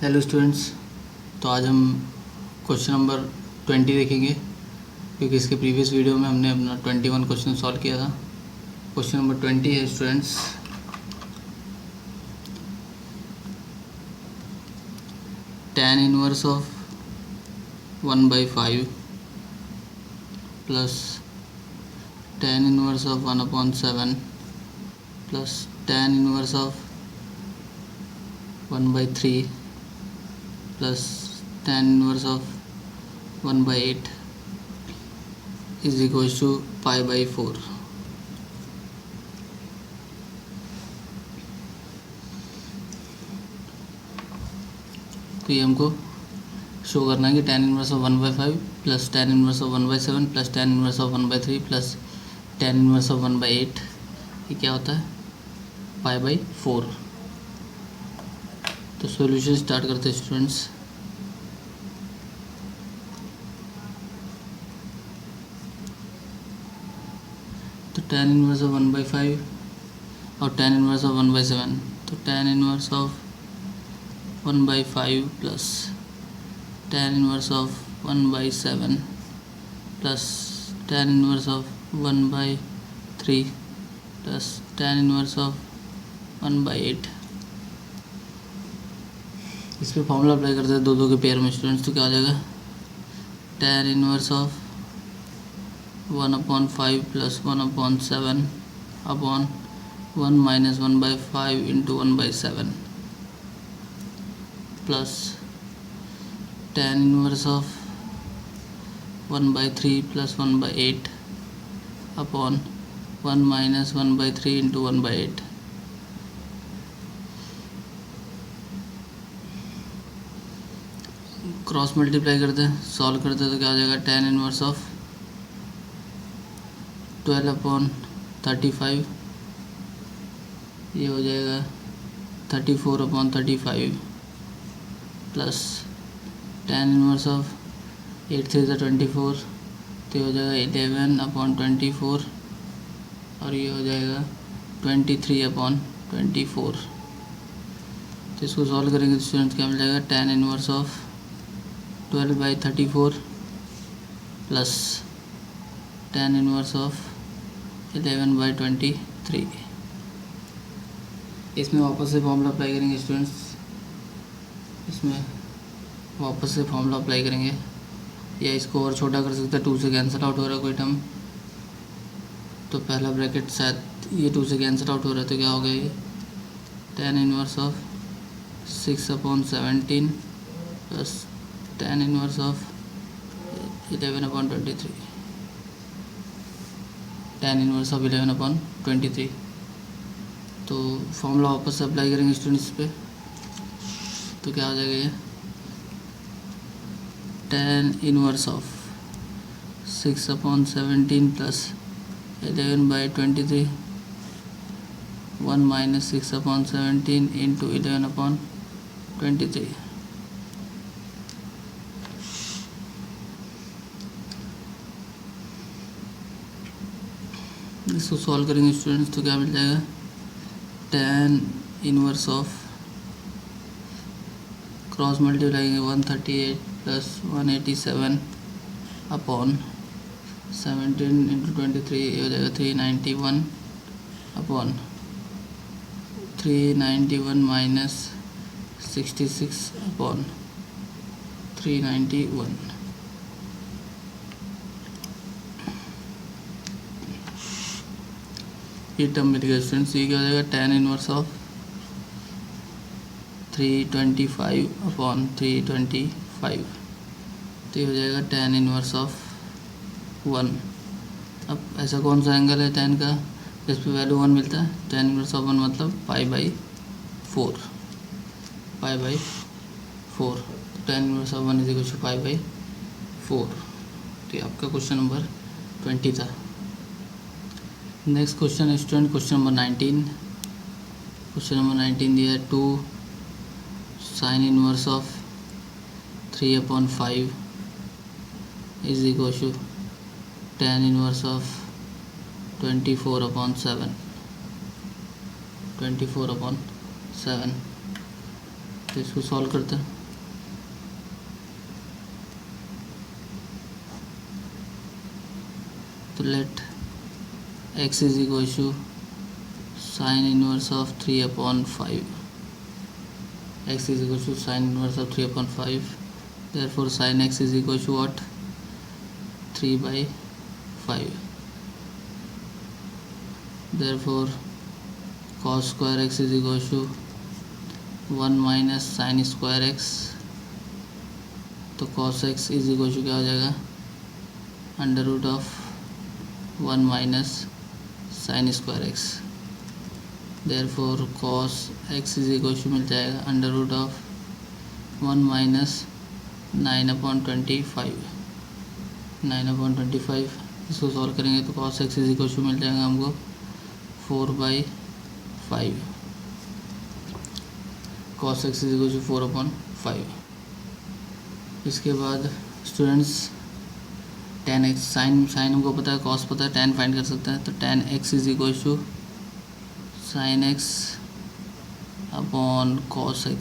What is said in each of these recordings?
Hello students. तो आज हम क्वेश्चन नंबर 20 देखेंगे, क्योंकि इसके प्रीवियस वीडियो में हमने अपना 21 क्वेश्चन सॉल्व किया था। क्वेश्चन नंबर 20 है students, tan inverse of 1/5 plus tan inverse of 1/7 plus tan inverse of 1/3 plus tan inverse of 1/8 is equals to π/4। तो ये हमको शो करना है कि tan inverse of 1/5 plus tan inverse of 1/7 plus tan inverse of 1/3 plus tan inverse of 1/8 ये क्या होता है, π/4। तो सॉल्यूशन स्टार्ट करते हैं स्टूडेंट्स। तो tan इनवर्स ऑफ 1/5 और tan इनवर्स ऑफ 1/7, तो tan inverse of 1/5 plus tan inverse of 1/7 plus tan inverse of 1/3 plus tan inverse of 1/8। इस पर फॉर्मूला अप्लाई करते हैं दो के पेयर में स्टूडेंट्स। तो क्या आ जाएगा, tan inverse of 1/5 plus 1/7 upon 1 minus 1/5 into 1/7 plus tan inverse of 1/3 plus 1/8 upon 1 minus 1/3 into 1/8। Cross multiply करते हैं, सॉल्व करते हैं तो क्या आ जाएगा, tan इनवर्स ऑफ 12/35 ये हो जाएगा 34/35 प्लस tan इनवर्स ऑफ 8 3 24 तो हो जाएगा 11/24 और ये हो जाएगा 23/24। तो इसको सॉल्व करेंगे तो स्टूडेंट्स क्या मिल जाएगा, tan inverse of 12/34 plus tan inverse of 11/23। इसमें वापस से फॉर्मूला अप्लाई करेंगे स्टूडेंट्स। इसमें वापस से फॉर्मूला अप्लाई करेंगे, या इसको और छोटा कर सकते हैं, 2 से कैंसिल आउट हो रहा है कोई टर्म, तो पहला ब्रैकेट शायद ये 2 से कैंसिल आउट हो रहा है, तो क्या हो गया ये tan inverse of 6/17 plus tan inverse of 11/23, tan inverse of 11/23। तो फॉर्मूला वापस से अप्लाई करेंगे स्टूडेंट्स पे, तो क्या हो जाएगा ये tan inverse of 6/17 plus 11/23 1 minus 6/17 into 11/23। इसको सॉल्व करेंगे स्टूडेंट्स तो क्या मिल जाएगा, tan inverse of cross multiply 138 plus 187 upon 17 into 23 ये हो जाएगा 391 अपॉन 391 माइनस 66 अपॉन 391। ये टर्म मिल गया स्टूडेंट्स। ये क्या हो जाएगा, tan इनवर्स ऑफ 325 अपॉन 325, तो ये हो जाएगा tan इनवर्स ऑफ 1। अब ऐसा कौन सा एंगल है tan का जिस पे वैल्यू 1 मिलता है, tan इनवर्स ऑफ 1 मतलब π/4, π/4। tan inverse of 1 is equal to π/4। तो ये आपका क्वेश्चन नंबर 20 था। नेक्स्ट क्वेश्चन है student question number 19। Question number 19 दिया है 2 sin inverse of 3/5 is equal to tan inverse of 24/7। तो इसको सॉल्व करते हैं। let x is equal to sin inverse of 3 upon 5. X is equal to sin inverse of 3 upon 5. Therefore sin x is equal to what? 3 by 5. Therefore cos square x is equal to 1 minus sin square x. तो cos x is equal to क्या हो जाएगा? Under root of 1 minus sine square X. Therefore cos x is equal to मिल जाएगा under root of 1 minus 9/25. 9/25 इसको solve करेंगे तो cos x is equal to मिल जाएगा हमको 4/5. cos x is equal to 4/5. इसके बाद स्टूडेंट्स tan x साइन हमको पता है, cos पता है, tan फाइंड कर सकते हैं. तो tan x is equal to sin x upon cos x.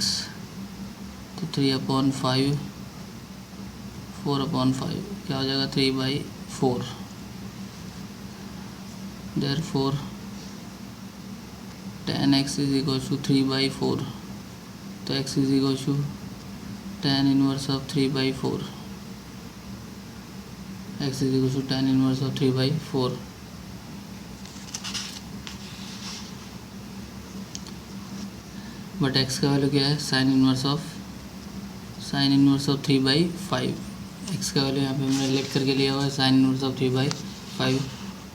तो 3/5 4/5 क्या हो जाएगा? 3/4. Therefore tan x is equal to 3/4. तो x is equal to tan inverse of 3/4. x is equal to tan inverse of 3/4. But x का value क्या है? Sine inverse of 3/5. x का value यहाँ पे हमने लिख करके लिया हुआ है sine inverse of 3/5.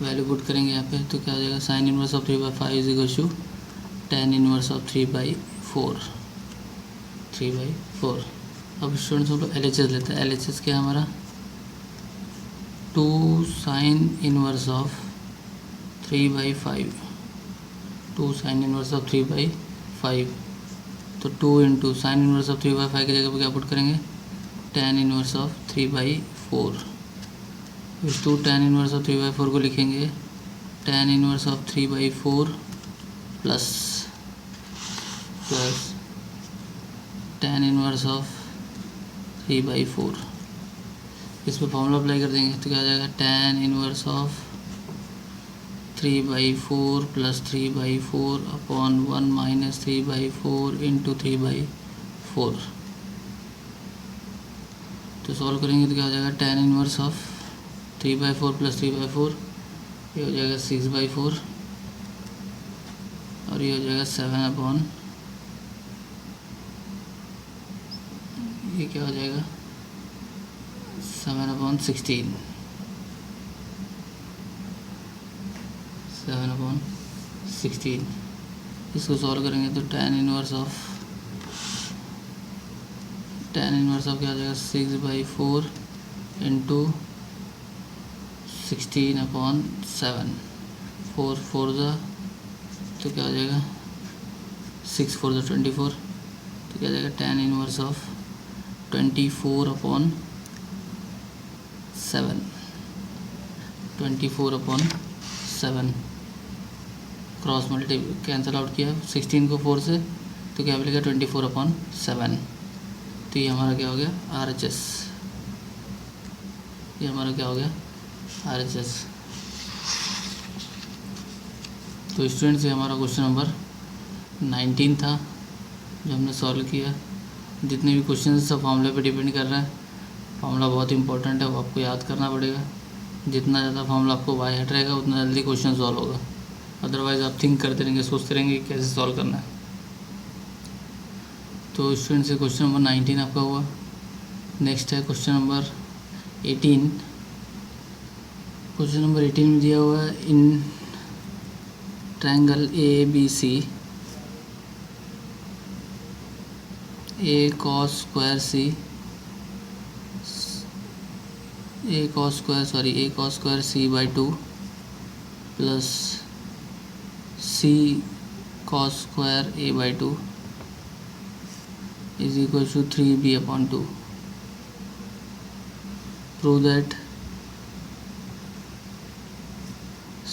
Value put करेंगे यहाँ पे तो क्या हो जाएगा? Sine inverse of 3/5 is equal to tan inverse of 3/4. अब स्टूडेंट्स हम लोग LHS लेते हैं. LHS क्या है हमारा? 2 sign inverse of 3/5. 2 sign inverse of 3/5. तो 2 इंटू साइन इनवर्स ऑफ 3/5 की जगह पे क्या पुट करेंगे? tan inverse of 3/4. इस 2 tan इनवर्स ऑफ 3/4 को लिखेंगे tan inverse of 3/4 plus tan inverse of 3/4. इस पर फॉर्मूला अप्लाई कर देंगे तो क्या आ जाएगा? tan inverse of 3/4 plus 3/4 upon 1 minus 3/4 into 3/4. तो सॉल्व करेंगे तो क्या हो जाएगा? tan इनवर्स ऑफ 3/4 प्लस 3/4 ये हो जाएगा 6/4 और ये हो जाएगा 7/, ये क्या हो जाएगा? 7/16. 7/16. इसको सॉल्व करेंगे तो tan इनवर्स ऑफ क्या हो जाएगा? 6/4 इंटू 16/7. 4 तो क्या हो जाएगा? 6 4 24. तो क्या हो जाएगा? tan inverse of 24/7. 24/7 cross multi cancel out किया 16 को 4 से तो क्या मिलेगा? 24/7. तो ये हमारा क्या हो गया? RHS. ये हमारा क्या हो गया? RHS. तो स्टूडेंट्स ये हमारा क्वेश्चन नंबर 19 था जो हमने सॉल्व किया. जितने भी क्वेश्चन सब फॉर्मूले पे डिपेंड कर रहा है. फॉर्मूला बहुत इंपॉर्टेंट है, वो आपको याद करना पड़ेगा. जितना ज़्यादा फॉर्मूला आपको बाय हार्ट रहेगा उतना जल्दी क्वेश्चन सॉल्व होगा. अदरवाइज़ आप थिंक करते रहेंगे, सोचते रहेंगे कैसे सॉल्व करना है. तो स्टूडेंट्स ये क्वेश्चन नंबर 19 आपका हुआ. नेक्स्ट है क्वेश्चन नंबर 18. क्वेश्चन नंबर 18 में दिया हुआ है in triangle ABC a cos square c/2 plus c cos square a/2 is equal to 3b/2. Prove that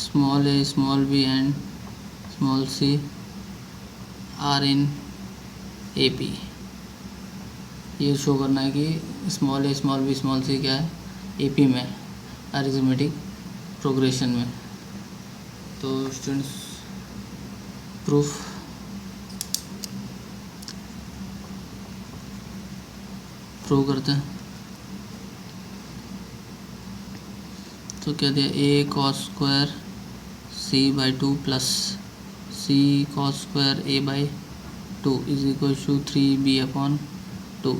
small a, small b and small c are in AP. ये show करना है कि small ए, small B, small C क्या है? AP में arithmetic progression में। तो students proof prove करते हैं। तो क्या दिया, A cos square C by 2 plus C cos square A by 2 is equal to 3b/2।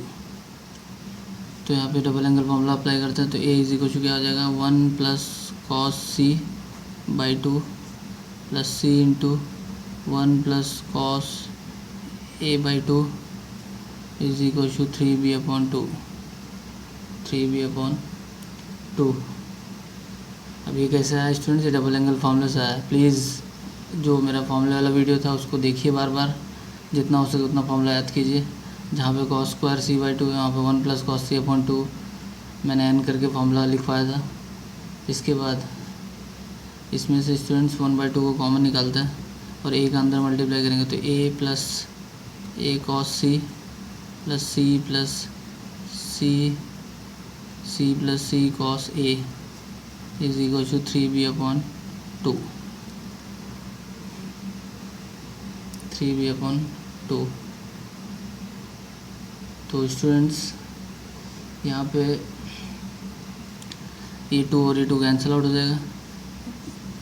तो यहाँ पे डबल एंगल फॉर्मूला अप्लाई करते हैं। तो ए इज इक्वल टू क्या हो जाएगा, 1 plus cos C by 2 plus C into 1 plus cos A by 2 is equal to 3b/2। 3b/2। अब ये कैसे आया स्टूडेंट्स, ये डबल एंगल फॉर्मूला से आया। प्लीज़ जो मेरा फॉर्मूला वाला वीडियो था उसको देखिए बार बार, जितना हो सके उतना फॉर्मूला याद कीजिए। जहाँ पे कॉस स्क्वायर सी बाई 2 है वहाँ पे 1 प्लस कॉस सी/2 मैंने एन करके फॉर्मूला लिखवाया था। इसके बाद इसमें से स्टूडेंट्स 1/2 को कॉमन निकालते हैं और ए का अंदर मल्टीप्लाई करेंगे। तो A plus A cos C plus C plus C plus C cos A is equal to 3b/2। 3b/2। तो स्टूडेंट्स यहाँ पे E2 और E2 कैंसिल आउट हो जाएगा।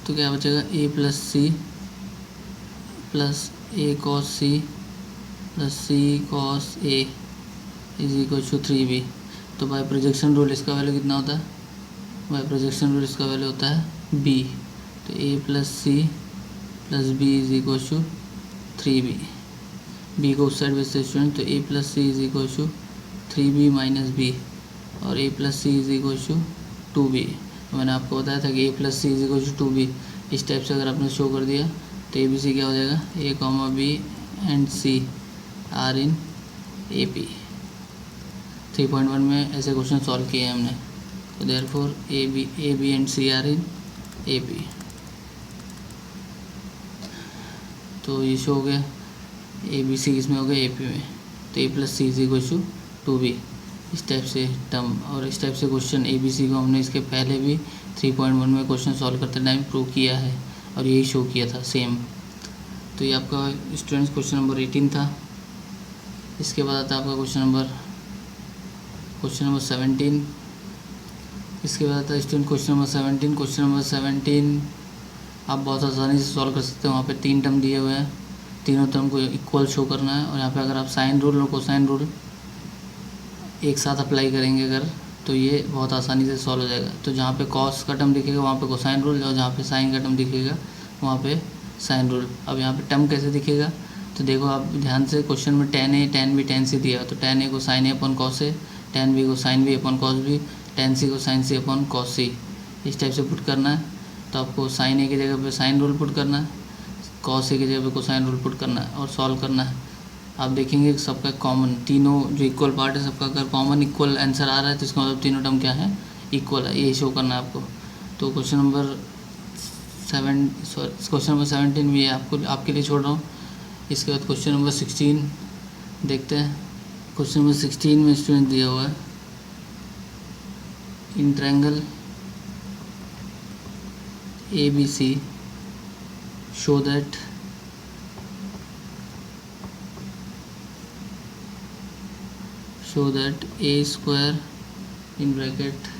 तो क्या बचेगा, A plus C plus A cos C plus C cos A is equal to 3b। तो बाय प्रोजेक्शन रूल इसका वैल्यू कितना होता है, बाय प्रोजेक्शन रूल इसका वैल्यू होता है b। तो a plus C plus B is equal to 3b। b को उस साइड भेजते हैं स्टूडेंट। तो a plus C is equal to 3b minus B और a plus C is equal to 2b। मैंने आपको बताया था कि a plus C is equal to 2b। इस टाइप से अगर आपने शो कर दिया तो ए बी सी क्या हो जाएगा, a comma B and C are in A P. 3.1 में ऐसे क्वेश्चन सॉल्व किए हैं हमने। तो therefore A B and C are in A P. तो ये शो हो गया ए बी सी किसमें हो गया, ए पी में। तो A plus C is equal to 2b। इस टाइप से टर्म और इस टाइप से क्वेश्चन ए बी सी को हमने इसके पहले भी 3.1 में क्वेश्चन सॉल्व करते टाइम प्रूव किया है और यही शो किया था सेम। तो ये आपका स्टूडेंट्स क्वेश्चन नंबर 18 था। इसके बाद आता है आपका क्वेश्चन नंबर 17। इसके बाद आता है student question number 17। Question number 17 आप बहुत आसानी से सॉल्व कर सकते हो। वहाँ पे 3 टर्म दिए हुए हैं, तीनों टर्म को इक्वल शो करना है। और यहाँ पे अगर आप साइन रूल और कोसाइन रूल एक साथ अप्लाई करेंगे अगर, तो ये बहुत आसानी से सॉल्व हो जाएगा। तो जहाँ पे कॉस का टर्म दिखेगा वहाँ पे कोसाइन रूल, और जहाँ पे साइन का टर्म दिखेगा वहाँ पे साइन रूल। अब यहाँ पे टर्म कैसे दिखेगा, तो देखो आप ध्यान से, क्वेश्चन में tan A tan B tan C दिया। तो tan A को sine A upon cos A, tan B को sine B upon cos B, tan C को sine C upon cos C। इस टाइप से पुट करना है। तो आपको साइन A की जगह पे साइन रूल पुट करना है, कॉस A की जगह पे कोसाइन रूल पुट करना है और सॉल्व करना है। आप देखेंगे कि सबका कॉमन, तीनों जो इक्वल पार्ट है सबका अगर कॉमन इक्वल आंसर आ रहा है तो इसका मतलब तीनों टर्म क्या है, इक्वल है। ये शो करना है आपको। तो क्वेश्चन नंबर 17 भी आपके लिए छोड़ रहा हूँ। इसके बाद क्वेश्चन नंबर 16 देखते हैं। क्वेश्चन नंबर 16 में स्टूडेंट दिया हुआ है, in triangle ABC show that a square in bracket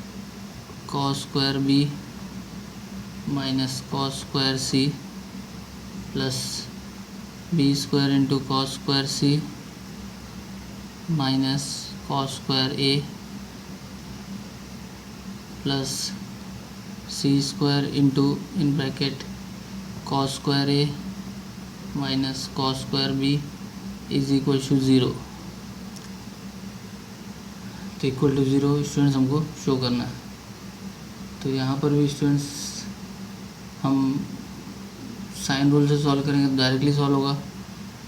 cos square b minus cos square c plus b square into cos square c minus cos square a plus c square into in bracket cos square a minus cos square b is equal to 0। तो equal to 0 students हमको show करना है। तो यहाँ पर भी students हम sine rule से सॉल्व करेंगे तो डायरेक्टली सॉल्व होगा,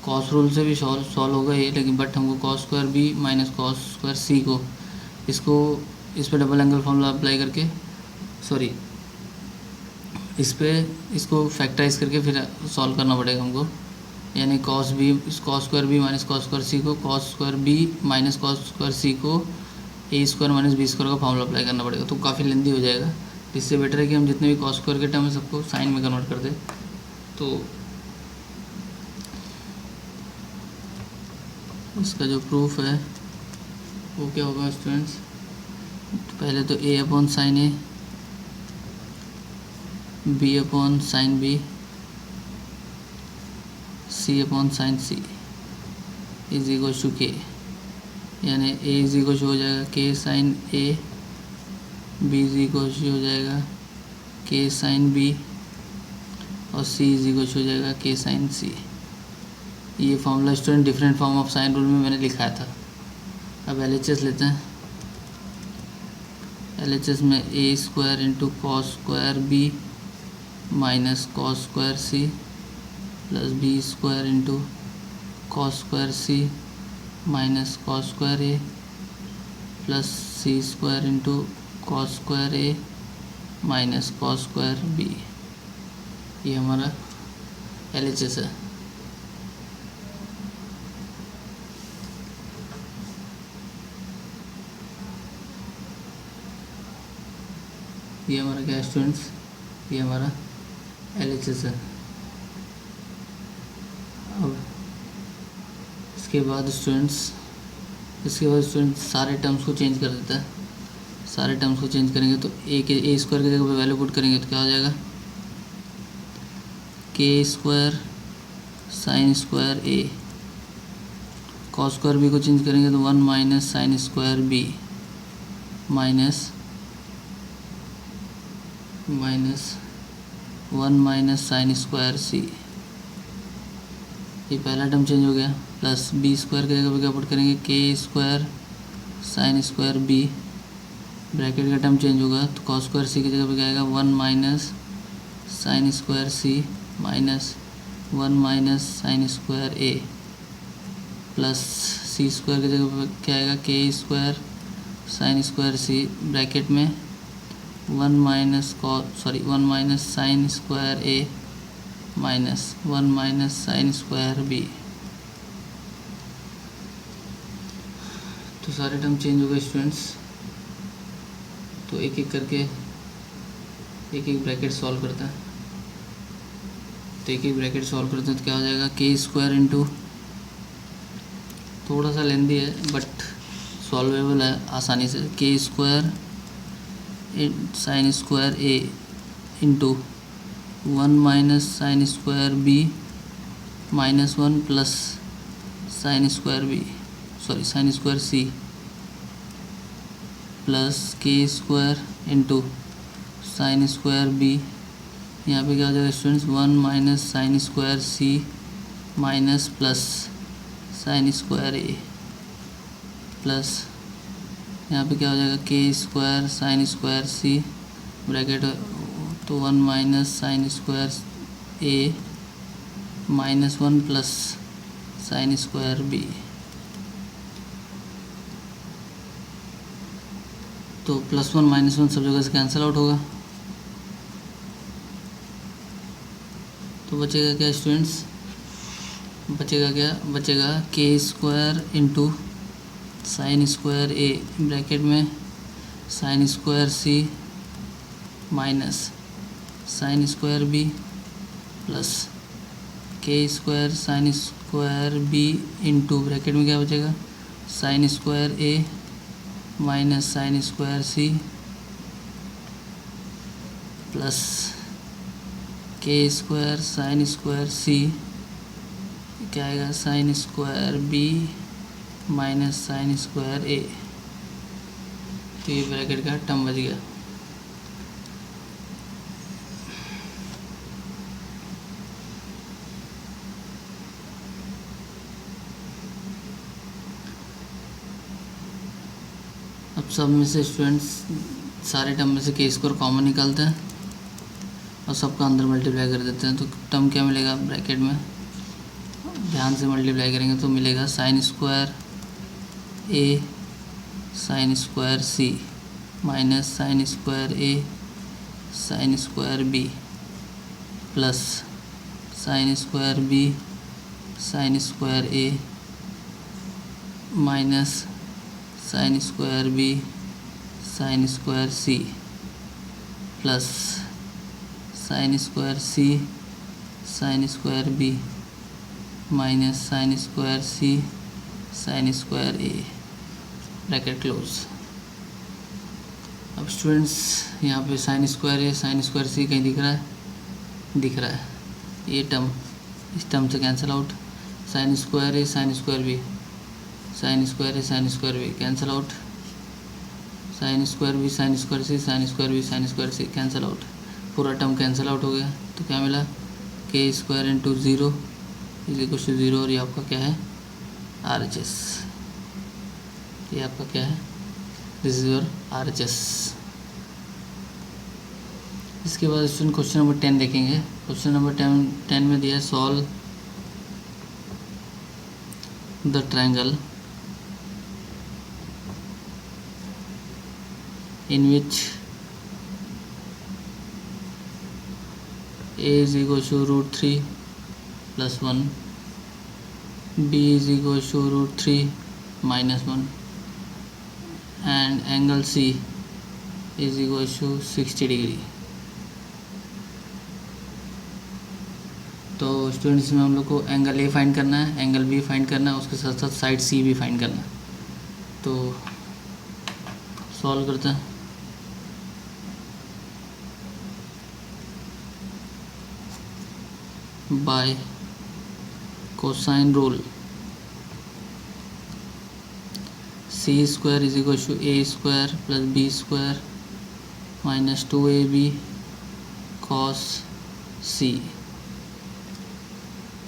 कॉस रूल से भी सॉल्व होगा ये, लेकिन बट हमको cos square B minus cos square C को इस पर डबल एंगल फॉर्मूला अप्लाई करके इसको फैक्टराइज करके फिर सॉल्व करना पड़ेगा हमको। यानी cos square B minus cos square C को cos square B minus cos square C को A square minus B square का फॉर्मूला अप्लाई करना पड़ेगा। तो काफ़ी लेंदी हो जाएगा, इससे बेटर है कि हम जितने भी कॉस स्क्वायर के टर्म है सबको साइन में कन्वर्ट कर दें। तो इसका जो प्रूफ है वो क्या होगा स्टूडेंट्स, तो पहले तो a upon sine A, b upon sine B, c upon sine C is equal to K, यानी a इज इक्वल हो जाएगा k sine a, b is equal हो जाएगा k साइन b और c इज इक्वल हो जाएगा k sine c। ये formula student different form of sine rule में मैंने लिखाया था। अब LHS लेते हैं। LHS में a square into cos square b minus cos square c plus b square into cos square c minus cos square a plus c square into cos square a minus cos square b। ये हमारा LHS है। ये हमारा क्या है students, ये हमारा LHS है। अब इसके बाद स्टूडेंट्स सारे टर्म्स को चेंज कर देता है। सारे टर्म्स को चेंज करेंगे तो ए स्क्वायर की जगह पे वैल्यू पुट करेंगे तो क्या हो जाएगा, K square sine square A, cos square B को चेंज करेंगे तो 1 minus sine square B minus 1 minus sine square C. ये पहला टर्म चेंज हो गया। प्लस बी स्क्वायर की जगह पे क्या पुट करेंगे, K square sine square B, bracket का टर्म चेंज होगा तो कॉस स्क्वायर सी की जगह पे क्या आएगा 1 minus sine square C minus 1 minus sine square A, plus C square की जगह पे क्या आएगा, K square sine square C bracket में 1 minus sine square A minus 1 minus sine square B. तो सारे टर्म चेंज हो गए स्टूडेंट्स। तो एक एक करके एक ब्रैकेट सॉल्व करता है। तो एक ब्रैकेट सॉल्व करते हैं तो क्या हो जाएगा, के स्क्वायर इंटू, थोड़ा सा लेंदी है बट सॉल्वेबल है आसानी से, K square sine square A into 1 minus sine square B minus 1 plus sine square C plus K square into sine square B. यहाँ पे क्या हो जाएगा students, 1 minus sine square C minus plus sine square A plus यहाँ पे क्या हो जाएगा, K square sine square C bracket तो 1 minus sine square A minus 1 plus sine square B. तो +1 -1 सब जगह से कैंसिल आउट होगा। तो बचेगा क्या स्टूडेंट्स, बचेगा K square into sine square A bracket में sine square C minus sine square B plus K square sine square B into bracket में क्या बचेगा, sine square A minus sine square C plus K square sine square C क्या आएगा, sine square B minus sine square A. तो ये bracket का term बच गया। अब सब में से स्टूडेंट्स सारे टर्म में से के स्क्वायर कॉमन निकालते हैं और सबका अंदर मल्टीप्लाई कर देते हैं। तो टर्म क्या मिलेगा, ब्रैकेट में ध्यान से मल्टीप्लाई करेंगे तो मिलेगा sine square A sine square C minus sine square A sine square B plus sine square B sine square A minus sine square B sine square C plus sine square C sine square B minus sine square C sine square A, bracket close. अब students यहाँ पे sine square A sine square C कहीं दिख रहा है? दिख रहा है। ये टर्म इस टर्म से cancel out. Sine square A sine square B sine square A sine square B cancel out. Sine square B sine square C sine square B sine square C cancel out. पूरा term cancel out हो गया। तो क्या मिला? K square into zero is equal to zero. और ये आपका क्या है? RHS। ये आपका क्या है? This is your RHS। इसके बाद स्टूडेंट क्वेश्चन नंबर 10 देखेंगे। क्वेश्चन नंबर 10 में दिया है solve the triangle in which a is equal to root 3 plus 1, b is equal to root 3 minus 1 and angle C is equal to 60 degree. तो students में हम लोग को एंगल ए फाइंड करना है, एंगल बी फाइंड करना है, उसके साथ साथ साइड सी भी फाइंड करना है। तो सॉल्व करते हैं। By cosine rule C square is equal to A square plus B square minus 2ab cos C.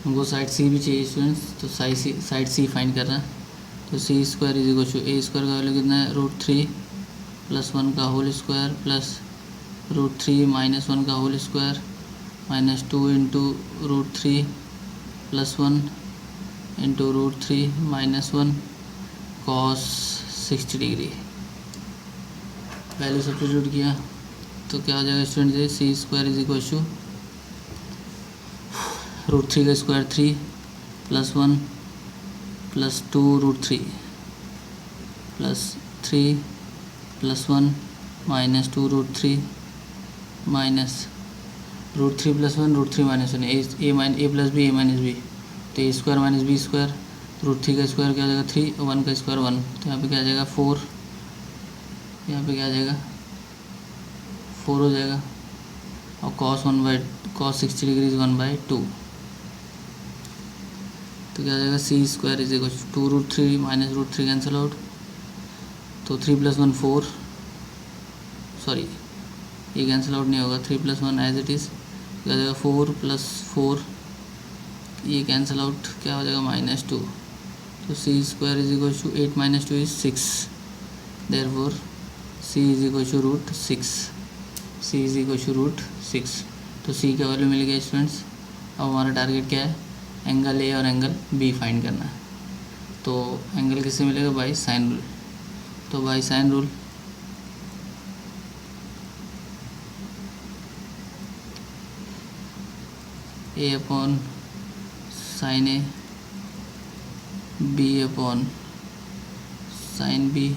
हमको साइड सी भी चाहिए स्टूडेंट्स, तो साइड सी फाइंड करना है। तो C square is equal to A square का वैल्यू कितना है? रूट 3 प्लस 1 का whole square plus root 3 minus 1 का whole square minus 2 into root 3 plus 1 into root 3 minus 1 cos 60 degree. Value substitute किया तो क्या हो जाएगा स्टूडेंट? जी C square is equal to root 3 का square 3 plus 1 plus 2 root 3 plus 3 plus 1 minus 2 root 3 minus root 3 plus 1 root 3 minus 1 A plus B A minus B. तो A square minus B square root 3 का square क्या हो जाएगा? 3 1 का square 1। तो यहाँ पे क्या आ जाएगा? 4। यहाँ पे क्या आ जाएगा? 4 हो जाएगा। और cos 60 डिग्री इज 1/2। तो क्या आ जाएगा? C square is equal to root 3 minus root 3 cancel out. तो 3 प्लस 1 4, सॉरी ये कैंसिल आउट नहीं होगा। 3 प्लस 1 एज इट इज़ क्या हो जाएगा? 4 प्लस 4 ये कैंसिल आउट क्या हो जाएगा? -2। तो C square is equal to 8 minus 2 is 6। Therefore C is equal to root 6। C is equal to root 6। तो सी का वैल्यू मिल गया स्टूडेंट्स। अब हमारा टारगेट क्या है? एंगल ए और एंगल बी फाइंड करना है। तो एंगल किससे मिलेगा? By sine rule. तो by sine rule A upon sine A B upon sine B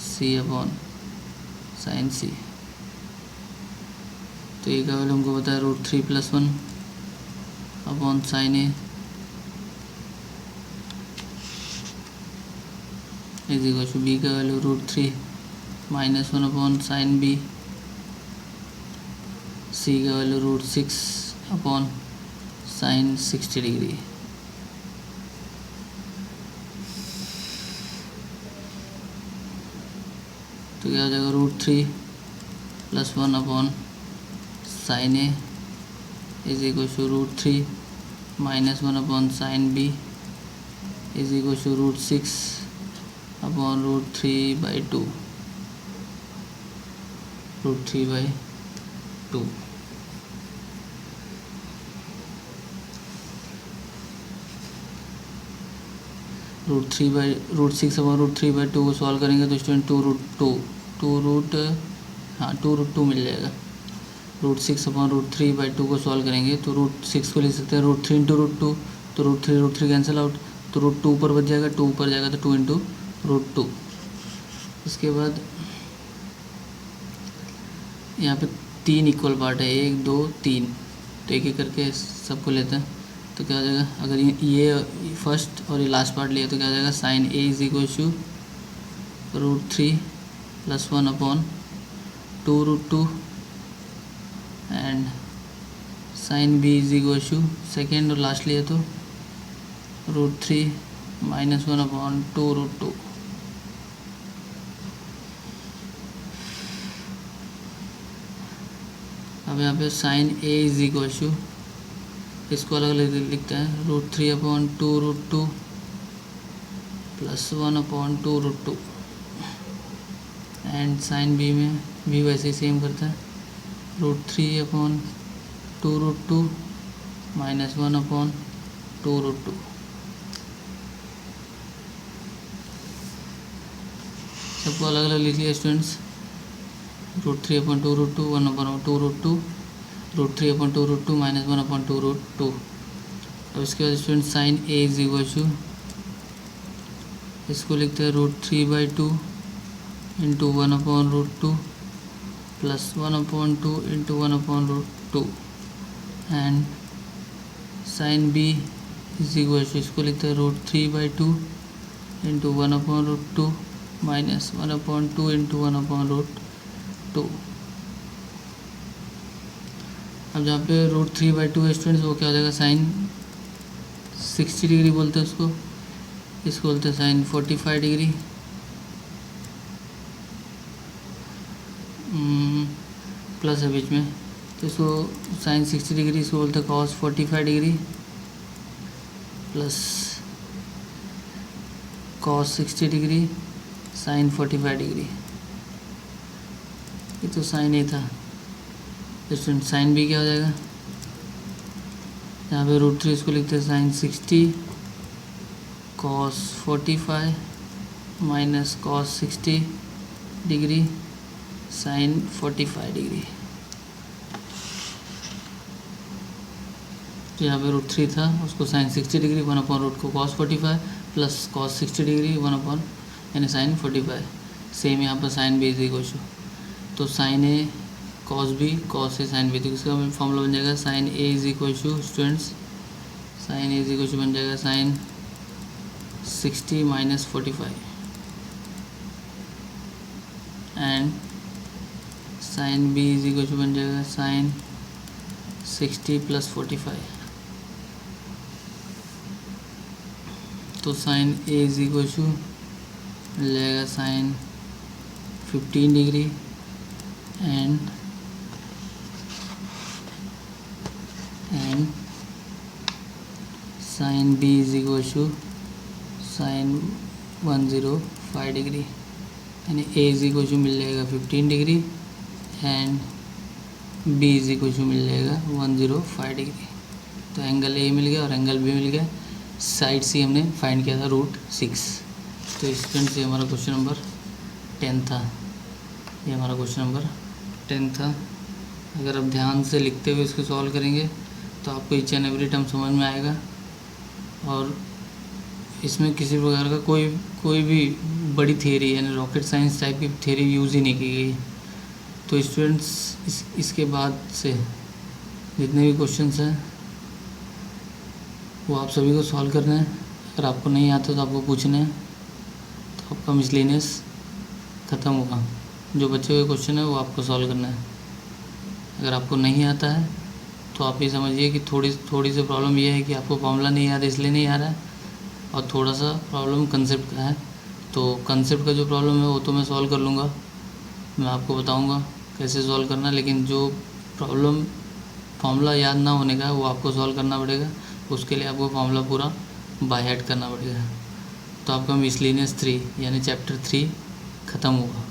C upon sine C. तो ए का वैल्यू हमको पता है root 3 plus 1 upon sine A is equal to B का value root 3 minus 1 upon sine B, C का value root 6 upon sine 60 degree. तो क्या हो जाएगा? Root 3 plus 1 upon sine A is equal to root 3 minus 1 upon sine B is equal to root 6 upon root 3/2। Root 3/2। Root 6 upon root 3/2 को solve करेंगे तो student 2 root 2 मिल जाएगा। Root 6 upon root 3/2 को solve करेंगे तो रूट 6 को लिख सकते हैं रूट 3 इंटू रूट 2। तो रूट 3 कैंसिल आउट। तो रूट 2 ऊपर बच जाएगा, 2 ऊपर जाएगा तो 2 इंटू रूट 2। इसके बाद यहाँ पे 3 इक्वल पार्ट है, 1 2 3, तो एक एक करके सबको लेते हैं। तो क्या हो जाएगा, अगर ये फर्स्ट और ये लास्ट पार्ट लिया तो क्या हो जाएगा, sine A is equal to √3 + 1/2√2 and sine B is equal to second और लास्ट लिया तो √3 - 1/2√2। अब यहाँ पे sine A is equal to, इसको अलग अलग लिखते हैं, √3/2√2 + 1/2√2 एंड साइन बी में भी वैसे ही सेम करता है, √3/2√2 - 1/2√2। सबको अलग अलग लिख लिया स्टूडेंट्स, √3/2√2 1/2√2, √3/2√2 - 1/2√2। अब इसके बाद student sine A is equal to, इसको लिखते हैं √3/2 × 1/√2 + 1/2 × 1/√2 and sine B is equal to, इसको लिखते हैं √3/2 × 1/√2 - 1/2 × 1/√2। अब जहाँ पे √3/2 है स्टूडेंट्स, वो क्या हो जाएगा, साइन 60 डिग्री बोलते हैं उसको, इसको बोलते हैं साइन 45 डिग्री प्लस है बीच में, तो इसको साइन 60 डिग्री, इसको बोलते हैं cos 45 degree plus cos 60 degree sine 45 degree. ये तो साइन ए था स्टूडेंट। साइन बी क्या हो जाएगा, यहाँ पे √3 इसको लिखते हैं sine 60 cos 45 minus cos 60 degree sine 45 degree. तो यहाँ पे √3 था, उसको साइन 60 डिग्री 1/√2 को कॉस 45 प्लस कॉस 60 डिग्री 1/ यानी साइन 45। सेम यहाँ पर sine B is equal to, तो sine A cos B cos A sine B, तो इसका फॉर्मूला बन जाएगा sine A is equal to students, sine A is equal to बन जाएगा sine 60 - 45 and sine B is equal to बन जाएगा sine 60 + 45। तो sine A is equal to मिल जाएगा sine 15 degree and sine B is equal to sign 105 degree, यानी A is equal to मिल जाएगा 15 degree and B is equal to मिल जाएगा 105 डिग्री। तो एंगल ए मिल गया और एंगल बी मिल गया। साइड सी हमने फाइंड किया था √6। तो स्टूडेंट ये हमारा क्वेश्चन नंबर 10 था, ये हमारा क्वेश्चन नंबर 10 था। अगर आप ध्यान से लिखते हुए इसको सॉल्व करेंगे तो आपको ईच एंड एवरी टर्म समझ में आएगा और इसमें किसी प्रकार का कोई भी बड़ी थियरी यानी रॉकेट साइंस टाइप की थियरी यूज़ ही नहीं की गई। तो स्टूडेंट्स इसके बाद से जितने भी क्वेश्चंस हैं वो आप सभी को सॉल्व करना है। अगर आपको नहीं आता तो आपको पूछना है, तो आपका मिसलेनियस ख़त्म होगा। जो बचे हुए क्वेश्चन है वो आपको सॉल्व करना है। अगर आपको नहीं आता है तो आप ये समझिए कि थोड़ी सी प्रॉब्लम ये है कि आपको फॉर्मूला नहीं याद है इसलिए नहीं आ रहा है, और थोड़ा सा प्रॉब्लम कंसेप्ट का है। तो कंसेप्ट का जो प्रॉब्लम है वो तो मैं सॉल्व कर लूँगा, मैं आपको बताऊँगा कैसे सॉल्व करना, लेकिन जो प्रॉब्लम फॉर्मूला याद ना होने का है वो आपको सॉल्व करना पड़ेगा। उसके लिए आपको फॉर्मूला पूरा बाय हार्ट करना पड़ेगा। तो आपका मिसलेनियस 3 यानी चैप्टर 3 ख़त्म होगा।